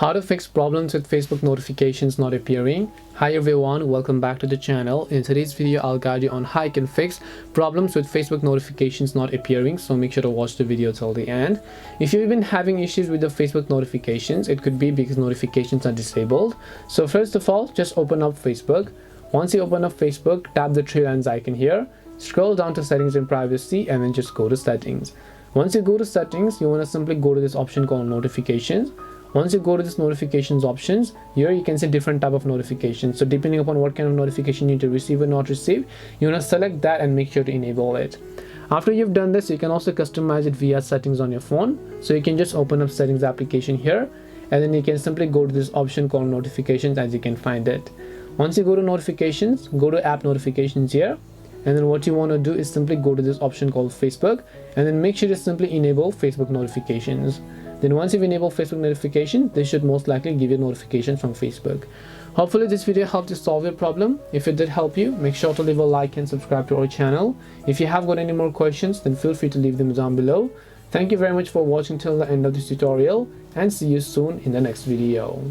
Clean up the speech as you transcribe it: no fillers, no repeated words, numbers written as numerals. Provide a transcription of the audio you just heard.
How to fix problems with Facebook notifications not appearing. Hi everyone, welcome back to the channel. In today's video I'll guide you on how you can fix problems with Facebook notifications not appearing, so make sure to watch the video till the end. If you've been having issues with the Facebook notifications, it could be because notifications are disabled. So first of all, just open up Facebook. Once you open up Facebook, tap the three lines icon here, scroll down to settings and privacy, and then just go to settings. Once you go to settings, you want to simply go to this option called notifications. Once you go to this notifications options, here you can see different type of notifications. So depending upon what kind of notification you need to receive or not receive, you want to select that and make sure to enable it. After you've done this, you can also customize it via settings on your phone. So you can just open up settings application here, and then you can simply go to this option called notifications as you can find it. Once you go to notifications, go to app notifications here, and then what you want to do is simply go to this option called Facebook, and then make sure to simply enable Facebook notifications. Then once you've enabled Facebook notification, this should most likely give you notifications from Facebook. Hopefully this video helped you solve your problem. If it did help you, make sure to leave a like and subscribe to our channel. If you have got any more questions, then feel free to leave them down below. Thank you very much for watching till the end of this tutorial, and see you soon in the next video.